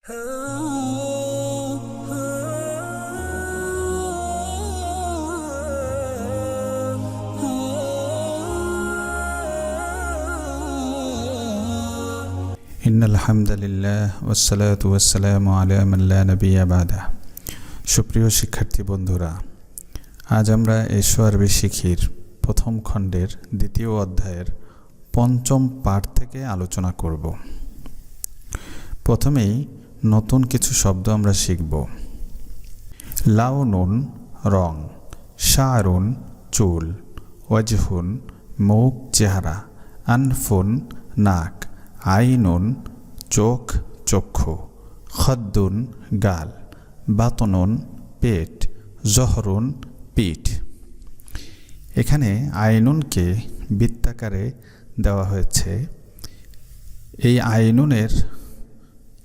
ইন্নাল হামদুলিল্লাহ ওয়াসসালাতু ওয়াসসালামু আলা মান লা নাবিয়্যা বা'দা। সুপ্রিয় শিক্ষার্থী বন্ধুরা, আজ আমরা এসো আরবি শিখির প্রথম খণ্ডের দ্বিতীয় অধ্যায়ের পঞ্চম পাঠ থেকে আলোচনা করব। প্রথমেই নতুন কিছু শব্দ আমরা শিখব। লাউনুন রং, শা'রুন চুল, ওয়াজহুন মুখ চেহারা, আনফুন নাক, আইনুন চোখ চক্ষু, খদ্দুন গাল, বাতনুন পেট, জহরুন পিঠ। এখানে আইনুনকে বৃত্তাকারে দেওয়া হয়েছে। এই আইনুনের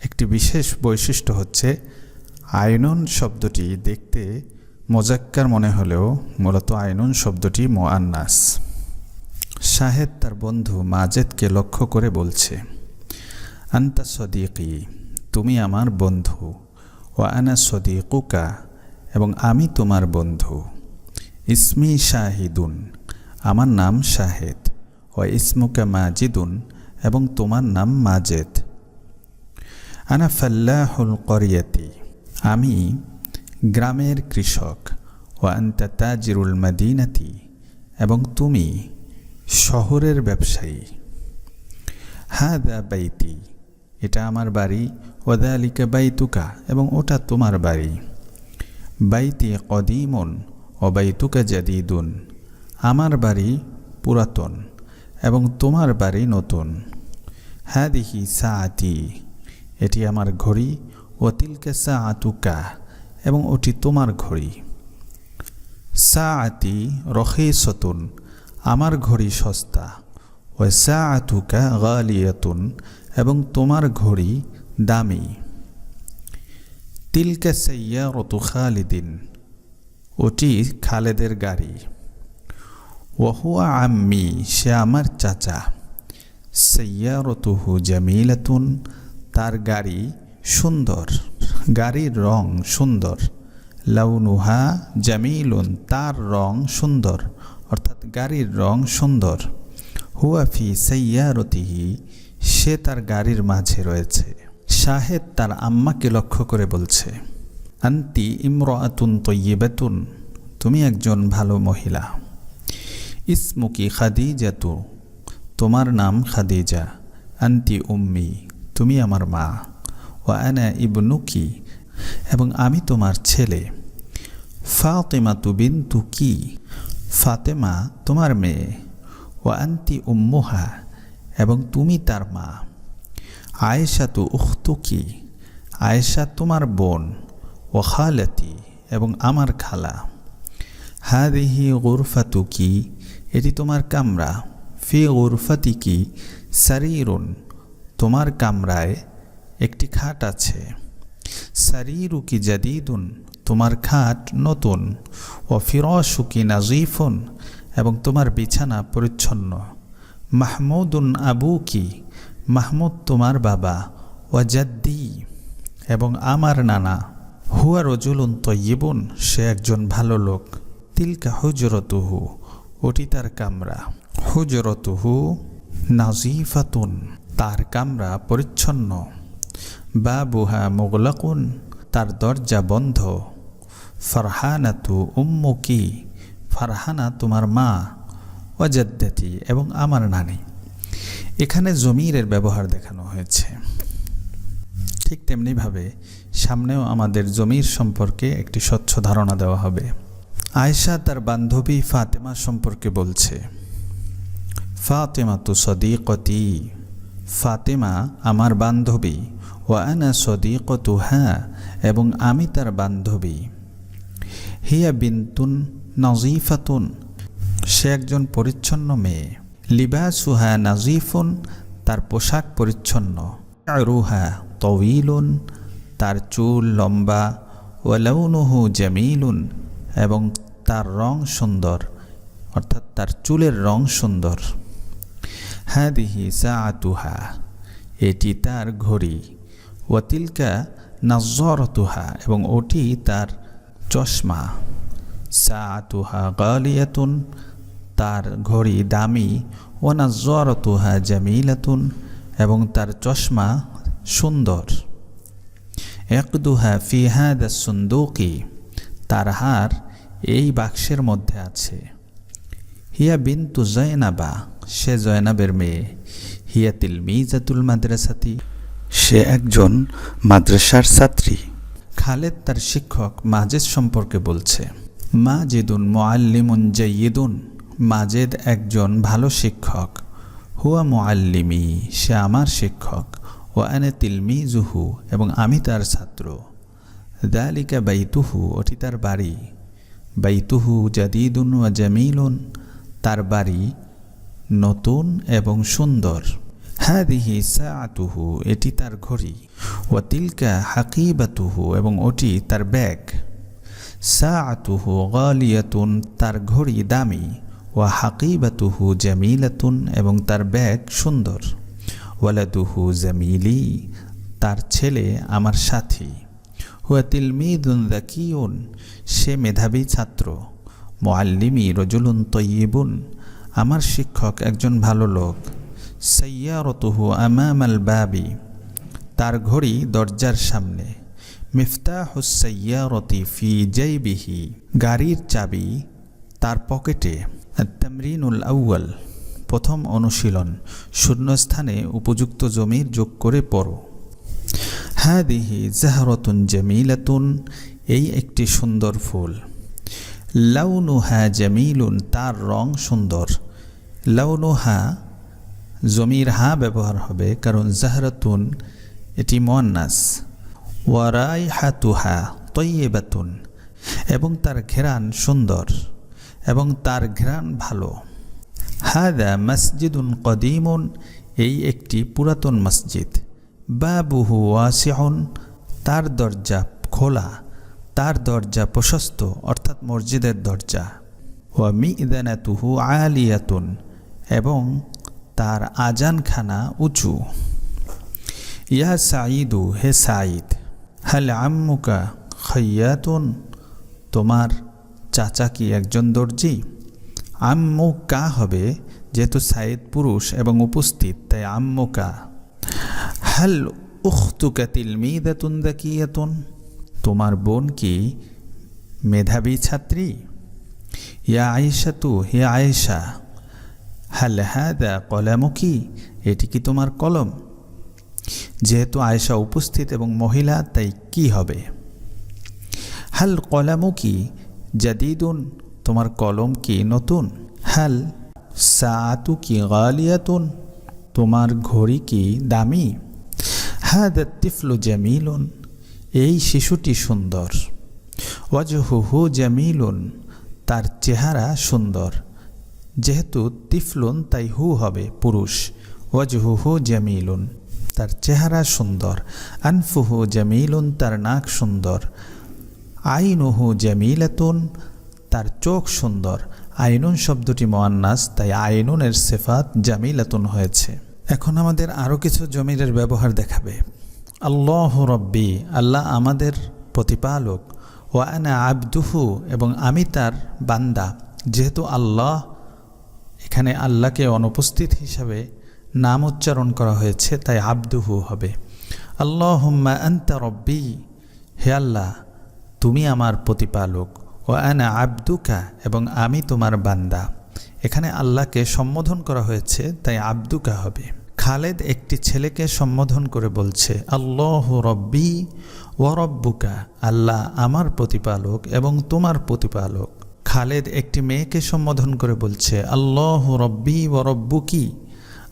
একটি বিশেষ বৈশিষ্ট্য হচ্ছে আইনুন শব্দটি দেখতে মোজাক্কার মনে হলেও মূলত আইনুন শব্দটি মুআন্নাস। শাহেদ তার বন্ধু মাজেদকে লক্ষ্য করে বলছে, আন্তা সদিকি, তুমি আমার বন্ধু, ও আনা সদিকুকা, এবং আমি তোমার বন্ধু। ইসমি শাহিদুন, আমার নাম শাহেদ, ও ইসমুকা মাজিদুন, এবং তোমার নাম মাজেদ। আনা ফাল্লাহুল করিয়াতি, আমি গ্রামের কৃষক, ও আন্তা তাজিরুল মাদিনাতি, এবং তুমি শহরের ব্যবসায়ী। হাদা বাইতি, এটা আমার বাড়ি, ওয়াদালিকা বাইতুকা, এবং ওটা তোমার বাড়ি। বাইতি কদিমুন ও বাইতুকা জাদিদুন, আমার বাড়ি পুরাতন এবং তোমার বাড়ি নতুন। হাদিহি সাআতি, এটি আমার ঘড়ি, ও তিলকা সাআতুকা, এবং ওটি তোমার ঘড়ি। সাআতি রখিসতুন, আমার ঘড়ি সস্তা, ও সাআতুকা গালিয়াতুন, এবং তোমার ঘড়ি দামি। তিলকা সাইয়ারাতু খালিদিন, ওটি খালেদের গাড়ি। ওয়াহুয়া আম্মি, সে আমার চাচা। সাইয়ারাতুহু জামিলাতুন, তার গাড়ি সুন্দর, গাড়ির রং সুন্দর। লাউনুহা জামিলুন, তার রং সুন্দর, অর্থাৎ গাড়ির রং সুন্দর। হুয়া ফি সাইয়ারতিহি, সে তার গাড়ির মাঝে রয়েছে। শাহেদ তার আম্মাকে লক্ষ্য করে বলছে, আন্তি ইমরাআতুন তয়্যিবাতুন, তুমি একজন ভালো মহিলা। ইসমুকি খাদিজাতু, তোমার নাম খাদিজা। আন্তি উম্মি, তুমি আমার মা। ওয়া আনা ইবনুকি, এবং আমি তোমার ছেলে। ফাতিমাতু বিনতুকি, ফাতেমা তোমার মেয়ে। ওয়া আন্তি উম্মুহা, এবং তুমি তার মা। আয়েশাতু উখতুকি, আয়েশা তোমার বোন। ও খালাতি, এবং আমার খালা। হাদিহি গুরফাতুকি, এটি তোমার কামরা। ফি গুরফাতিকি সারিরুন, তোমার কামরায় একটি খাট আছে। সারিরুকি জাদিদুন, তোমার খাট নতুন। ও ফিরাশুকি নাজিফুন, এবং তোমার বিছানা পরিচ্ছন্ন। মাহমুদুন আবুকি, মাহমুদ তোমার বাবা। ওয়া জাদ্দি, এবং আমার নানা। হুয়া রজুলুন তয়্যিবুন, সে একজন ভালো লোক। তিলকা হুজরতুহু, ওটি তার কামরা। হুজরতুহু নাজিফাতুন, তার কামরা পরিচ্ছন্ন। বাবুহা মুগলাকুন, তার দরজা বন্ধ। ফারহানাতু উম্মুকি, ফারহানা তোমার মা। ওয়াজাদ্দাতি, এবং আমার নানি। এখানে জমিরের ব্যবহার দেখানো হয়েছে। ঠিক তেমনিভাবে সামনেও আমাদের জমির সম্পর্কে একটি স্বচ্ছ ধারণা দেওয়া হবে। আয়েশা তার বান্ধবী ফাতেমা সম্পর্কে বলছে, ফাতেমাতু সদিকতি, ফাতেমা আমার বান্ধবী। ওয়া আনা সদিকতুহা, এবং আমি তার বান্ধবী। হিয়া বিনতুন নাজিফাতুন, সে একজন পরিচ্ছন্ন মেয়ে। লিবাসুহা নাজিফুন, তার পোশাক পরিচ্ছন্ন। শা'রুহা তওয়িলুন, তার চুল লম্বা। ওয়া লাউনুহু জামিলুন, এবং তার রং সুন্দর, অর্থাৎ তার চুলের রং সুন্দর। হাদিহি সাআতুহা, এটি তার ঘড়ি। ওয়াতিলকা নাজ্জারাতুহা, এবং ওটি তার চশমা। সাআতুহা গালিয়াতুন, তার ঘড়ি দামি। ওয়া নাজ্জারাতুহা জামিলাতুন, এবং তার চশমা সুন্দর। ইয়াকদুহা ফি হাদা সুন্দুকি, তার হার এই বাক্সের মধ্যে আছে। হিয়া বিনতু জয়নাবা, সে জয়নাবের মেয়ে। হিয়া তিলমিজাতুল মাদ্রাসাতি, সে একজন মাদ্রাসার ছাত্রী। খালেদ তার শিক্ষক মাজেদ সম্পর্কে বলছে, মাজেদুন মুআল্লিমুন জাইয়িদুন, মাজেদ একজন ভালো শিক্ষক। হুয়া মুআল্লিমি, সে আমার শিক্ষক। ওয়া আনা তিলমিজুহু, এবং আমি তার ছাত্র। যালিকা বাইতুহু, ওটি তার বাড়ি। বাইতুহু জাদিদুন ওয়া জামিলুন, তার বাড়ি নতুন এবং সুন্দর। হাদিহি সাআতুহু, এটি তার ঘড়ি। ওয়া তিলকা হাকিবাতুহু, এবং ওটি তার ব্যাগ। সাআতুহু গালিয়াতুন, তার ঘড়ি দামি। ওয়া হাকিবাতুহু জামিলাতুন, এবং তার ব্যাগ সুন্দর। ওয়ালাদুহু জামিলি, তার ছেলে আমার সাথী। হুয়া তিলমিদুন যাকিয়ুন, সে মেধাবী ছাত্র। মুআল্লিমি রজুলুন তয়্যিবুন, আমার শিক্ষক একজন ভালো লোক। সাইয়ারতুহু আমামাল বাবি, তার ঘড়ি দরজার সামনে। মিফতাহুস সাইয়ারতি ফি জাইবিহি, গাড়ির চাবি তার পকেটে। আত-তামরিনুল আউয়াল, প্রথম অনুশীলন, শূন্যস্থানে উপযুক্ত জমির যোগ করে পড়ো। হাদিহি জাহরাতুন জামিলাতুন, এই একটি সুন্দর ফুল। লাউনুহা জামিলুন, তার রং সুন্দর। লাউনুহা জমির হা ব্যবহার হবে, কারণ জাহরাতুন এটি মুয়ান্নাস। ওয়া রাইহাতুহা তয়্যিবাতুন, এবং তার ঘ্রাণ সুন্দর, এবং তার ঘ্রাণ ভালো। হাদা মসজিদুন কদিমুন, এই একটি পুরাতন মসজিদ। বাবুহু ওয়াসিউন, তার দরজা খোলা, তার দরজা প্রশস্ত, অর্থাৎ মসজিদের দরজা। ওয়া মিদানাতুহু আলিয়াতুন, এবং তার আজানখানা উঁচু। ইয়া সাঈদু, হে সাঈদ। হাল আম্মুকা খাইয়াতুন, তোমার চাচা কি একজন দর্জি? আম্মুকা হবে, যেহেতু সাঈদ পুরুষ এবং উপস্থিত, তাই আম্মুকা। হাল উখতুকা তিলমিদাতুন যাকিয়াতুন, তোমার বোন কি মেধাবী ছাত্রী? ইয়া আয়েশাতু, হে আয়েশা। হাল হাদা কলামুকি, এটি কি তোমার কলম? যেহেতু আয়েশা উপস্থিত এবং মহিলা, তাই কি হবে? হাল কলামুকি জাদিদুন, তোমার কলম কি নতুন? হাল সাআতুকি গালিয়াতুন, তোমার ঘড়ি কি দামি? হাদা তিফলু জামিলুন, এই শিশুটি সুন্দর। ওয়াজহুহু জামিলুন, তার চেহারা সুন্দর। যেহেতু তিফলুন, তাই হু হবে পুরুষ। ওয়াজহুহু জামিলুন, তার চেহারা সুন্দর। আনফুহু জামিলুন, তার নাক সুন্দর। আইনুহু জামিলাতুন, তার চোখ সুন্দর। আইনুন শব্দটি মুয়ান্নাস, তাই আইনুনের সিফাত জামিলাতুন হয়েছে। এখন আমাদের আরও কিছু জমিরের ব্যবহার দেখাবে। আল্লাহু রব্বি, আল্লাহ আমাদের প্রতিপালক। ওয়া আনা আবদুহু, এবং আমি তার বান্দা। যেহেতু আল্লাহ, এখানে আল্লাহকে অনুপস্থিত হিসাবে নাম উচ্চারণ করা হয়েছে, তাই আবদুহু হবে। আল্লাহুম্মা আনতা রব্বি, হে আল্লাহ তুমি আমার প্রতিপালক। ওয়া আনা আবদুকা, এবং আমি তোমার বান্দা। এখানে আল্লাহকে সম্বোধন করা হয়েছে, তাই আবদুকা হবে। খালেদ একটি ছেলেকে সম্বোধন করে বলছে, আল্লাহু রব্বি ওয়া রব্বুকা, আল্লাহ আমার প্রতিপালক এবং তোমার প্রতিপালক। খালেদ একটি মেয়েকে সম্বোধন করে বলছে, আল্লাহু রব্বি ওয়া রব্বুকি,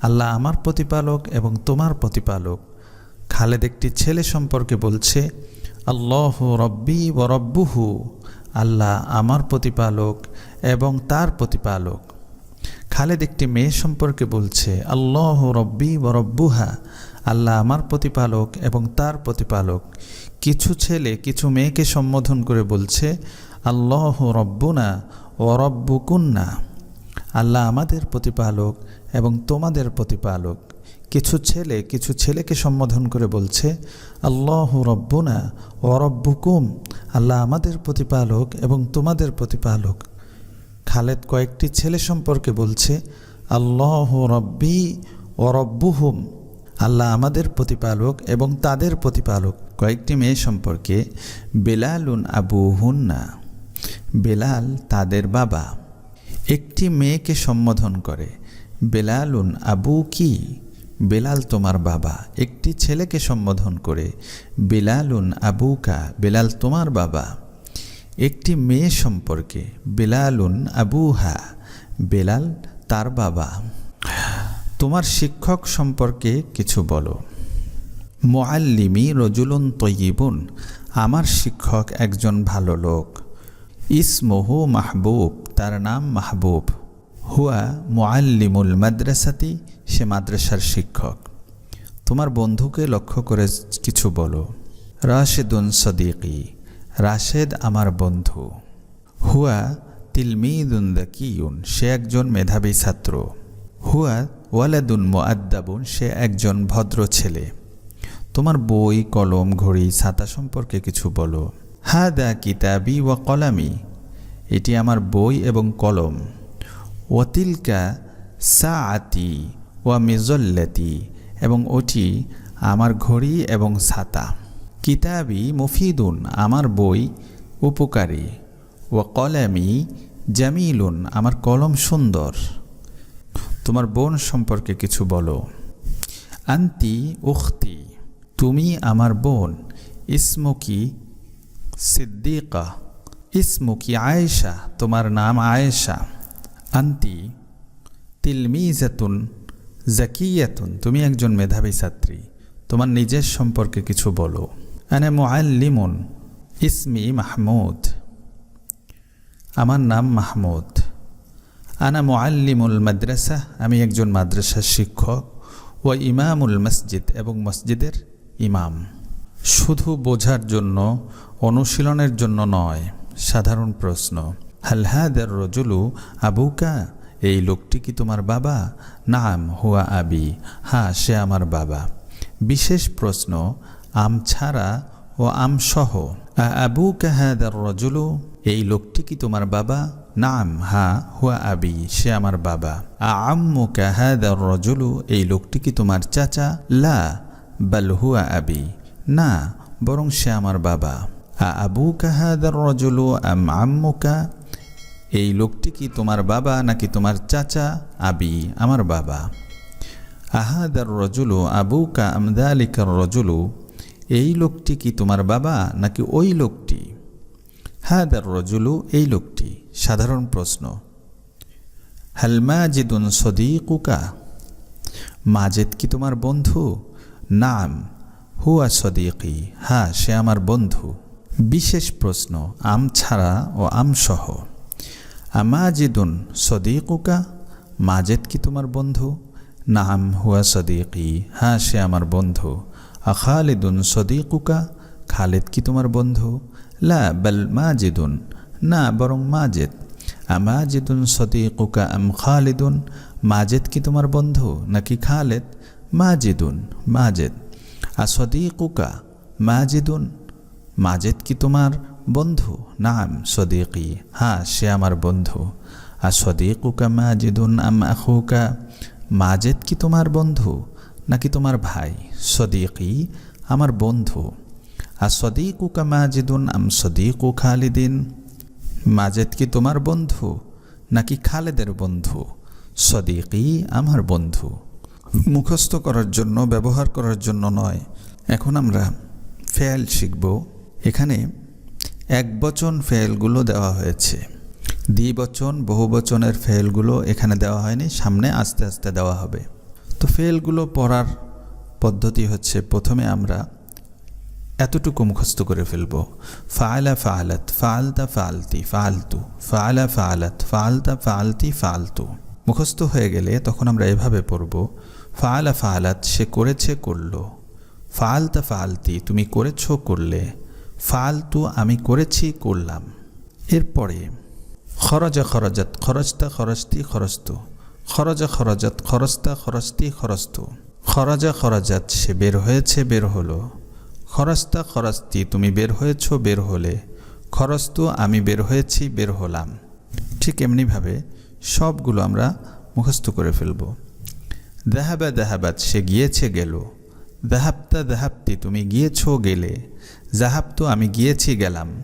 আল্লাহ আমার প্রতিপালক এবং তোমার প্রতিপালক। খালেদ একটি ছেলে সম্পর্কে বলছে, আল্লাহু রব্বি ওয়া রব্বুহু, আল্লাহ আমার প্রতিপালক এবং তার প্রতিপালক। খালেদ একটি মেয়ে সম্পর্কে বলছে, আল্লাহু রব্বি ওয়া রব্বুহা, আল্লাহ আমার প্রতিপালক এবং তার প্রতিপালক। কিছু ছেলে কিছু মেয়েকে সম্বোধন করে বলছে, আল্লাহু রব্বুনা ওয়া রব্বুকুন্না, আল্লাহ আমাদের প্রতিপালক এবং তোমাদের প্রতিপালক। কিছু ছেলেকে সম্বোধন করে বলছে আল্লাহু রব্বুনা ওয়া রব্বুকুম, আল্লাহ আমাদের প্রতিপালক এবং তোমাদের প্রতিপালক। খালেদ কয়েকটি ছেলে সম্পর্কে বলছে আল্লাহু রব্বি ওয়া রব্বুহুম, আল্লাহ আমাদের প্রতিপালক এবং তাদের প্রতিপালক। কয়েকটি মেয়ে সম্পর্কে বেলালুন আবুহুন্না, বেলাল তাদের বাবা। একটি মেয়েকে সম্বোধন করে বেলালুন আবু কি, বেলাল তোমার বাবা। একটি ছেলেকে সম্বোধন করে বেলালুন আবুকা, বেলাল তোমার বাবা। একটি মেয়ে সম্পর্কে বেলালুন আবুহা, বেলাল তার বাবা। তোমার শিক্ষক সম্পর্কে কিছু বলো। মুআল্লিমি রজুলুন তয়্যিবুন, আমার শিক্ষক একজন ভালো লোক। ইসমুহু মাহবুব, তার নাম মাহবুব। হুয়া মুআল্লিমুল মাদ্রাসাতি, সে মাদ্রাসার শিক্ষক। তোমার বন্ধুকে লক্ষ্য করে কিছু বলো। রাশেদুন সদিকি, রাশেদ আমার বন্ধু। হুয়া তিলমিদুন যাকিয়ুন, সে একজন মেধাবী ছাত্র। হুয়া ওয়ালাদুন মুআদ্দাবুন, সে একজন ভদ্র ছেলে। তোমার বই, কলম, ঘড়ি, ছাতা সম্পর্কে কিছু বলো। হাদা কিতাবি ওয়া কলামি, এটি আমার বই এবং কলম। ওয়াতিলকা সাআতি ওয়া মিজল্লাতি, এবং ওটি আমার ঘড়ি এবং ছাতা। কিতাবি মুফিদুন, আমার বই উপকারী। ওয়া কলামি জামিলুন, আমার কলম সুন্দর। তোমার বোন সম্পর্কে কিছু বলো। আন্তি উখতি, তুমি আমার বোন। ইসমুকি সিদ্দিকা, ইসমুকি আয়েশা, তোমার নাম আয়েশা। আন্তি তিলমিজাতুন জাকিয়াতুন, তুমি একজন মেধাবী ছাত্রী। তোমার নিজের সম্পর্কে কিছু বলো। আনা মুআল্লিমুন, ইসমি মাহমুদ, আমার নাম মাহমুদ। আনা মুআল্লিমুল মাদ্রাসা, আমি একজন মাদ্রাসার শিক্ষক। ওয়া ইমামুল মসজিদ, এবং মসজিদের ইমাম। শুধু বোঝার জন্য, অনুশীলনের জন্য নয়। সাধারণ প্রশ্ন। হাল হাদার রজুলু আবুকা, এই লোকটি কি তোমার বাবা? নাম হুয়া আবি, হ্যাঁ সে আমার বাবা। বিশেষ প্রশ্ন, আম ছাড়া ও আম সহ। আবুকা হাদার রজুলু, এই লোকটি কি তোমার বাবা? নাম হ্যাঁ হুয়া আবি, সে আমার বাবা। আম্মুকা হাদার রজুলু, এই লোকটি কি তোমার চাচা? লা বাল হুয়া আবি, না বরং সে আমার বাবা। আবুকা হাদার রজুলু আম আম্মুকা, এই লোকটি কি তোমার বাবা নাকি তোমার চাচা? আবি, আমার বাবা। আহাদার রজুলু আবুকা আম যালিকার রজুলু, এই লোকটি কি তোমার বাবা নাকি ওই লোকটি? হাদার রজুলু, এই লোকটি। সাধারণ প্রশ্ন। হাল মাজিদুন সদীকুকা, মাজেদ কি তোমার বন্ধু? নাম হুয়া সদীকি, হ্যাঁ সে আমার বন্ধু। বিশেষ প্রশ্ন, আম ছাড়া ও আম সহ। আমাজিদুন সদীকুকা, মাজেদ কি তোমার বন্ধু? নাম হুয়া সদীকি, হ্যাঁ সে আমার বন্ধু। খালিদুন সদীকুকা, খালিদ কি তোমার বন্ধু? লা বাল মাজিদুন, না বরং মাজেদ। আমাজিদুন সদীকুকা আম খালিদুন, মাজেদ কি তোমার বন্ধু নাকি খালেদ? মাজিদুন, মাজেদ। আসদীকুকা মাজিদুন, মাজেদ কি তোমার বন্ধু? নাম সদীকি, হ্যাঁ সে আমার বন্ধু। আসদীকুকা মাজিদুন আম আখুকা, মাজেদ কি তোমার বন্ধু নাকি তোমার ভাই? সদীকি, আমার বন্ধু। আসদীকুকা মাজিদুন আম সদীকু খালিদিন, মাজেদ কি তোমার বন্ধু নাকি খালেদের বন্ধু? সদীকি, আমার বন্ধু। মুখস্থ করার জন্য, ব্যবহার করার জন্য নয়। এখন আমরা ফেল শিখব। এখানে একবচন ফেলগুলো দেওয়া হয়েছে, দ্বিবচন বহুবচনের ফেলগুলো এখানে দেওয়া হয়নি, সামনে আস্তে আস্তে দেওয়া হবে। তো ফেলগুলো পড়ার পদ্ধতি হচ্ছে, প্রথমে আমরা এতটুকু মুখস্থ করে ফেলব। ফাআলা ফাআলাত, ফাআলতা ফাআলতি, ফাআলতু, ফাআলা ফাআলাত, ফাআলতা ফাআলতি, ফাআলতু। মুখস্থ হয়ে গেলে তখন আমরা এভাবে পড়ব। ফাআলা ফাআলাত, সে করেছে করলো। ফাআলতা ফাআলতি, তুমি করেছো করলে। ফাআলতু, আমি করেছি করলাম। এরপরে খরজা খরজাত, খরজতা খরজতি খরজতু, খরজা খরজাত, খরজতা খরজতি খরজতু। খরাজা খরাজাত সে বের হয়েছে বের হলো। খরস্তা খরস্তি তুমি বের হয়েছ বের হলে। খরস্তু আমি বের হয়েছি বের হলাম। ঠিক এমনিভাবে সবগুলো আমরা মুখস্থ করে ফেলব। দেহাবা দেহাবাত সে গিয়েছে গেল। দেহাবতা দেহাবতি তুমি গিয়েছ গেলে। জাহাবতু আমি গিয়েছি গেলাম।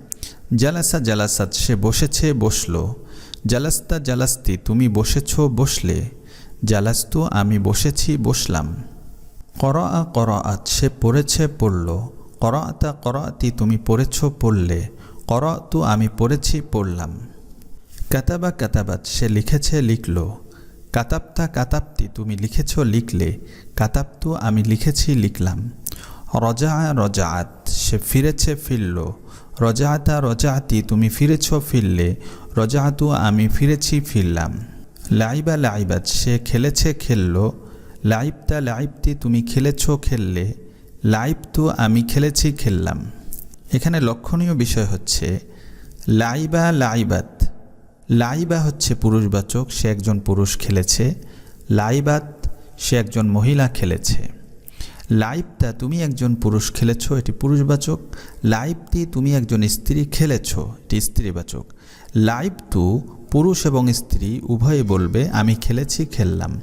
জালাসা জালাসাত সে বসেছে বসলো। জালাস্তা জালাস্তি তুমি বসেছ বসলে। জালাস্তু আমি বসেছি বসলাম। করআ করআত সে পড়েছে পড়ল। করআতা করআতি তুমি পড়েছ পড়লে। করআতু আমি পড়েছি পড়লাম। কাতাবা কাতাবাত সে লিখেছে লিখল। কাতাবতা কাতাবতি তুমি লিখেছ লিখলে। কাতাবতু আমি লিখেছি লিখলাম। রজা রজাআত সে ফিরেছে ফিরল। রজাআতা রজাআতি তুমি ফিরেছ ফিরলে। রজাআতু আমি ফিরেছি ফিরলাম। লাইবা লাইবাত সে খেলেছে খেলল। লাইবতা লাইবতি তুমি খেলেছ খেললে। লাইবতু আমি খেলেছি খেললাম। এখানে লক্ষণীয় বিষয় হচ্ছে লাইবা লাইবাত। লাইবা হচ্ছে পুরুষবাচক, সে একজন পুরুষ খেলেছে। লাইবাত সে একজন মহিলা খেলেছে। লাইবতা তুমি একজন পুরুষ খেলেছ, এটি পুরুষবাচক। লাইবতি তুমি একজন স্ত্রী খেলেছ, এটি স্ত্রীবাচক। লাইবতু পুরুষ এবং স্ত্রী উভয়ে বলবে আমি খেলেছি খেললাম।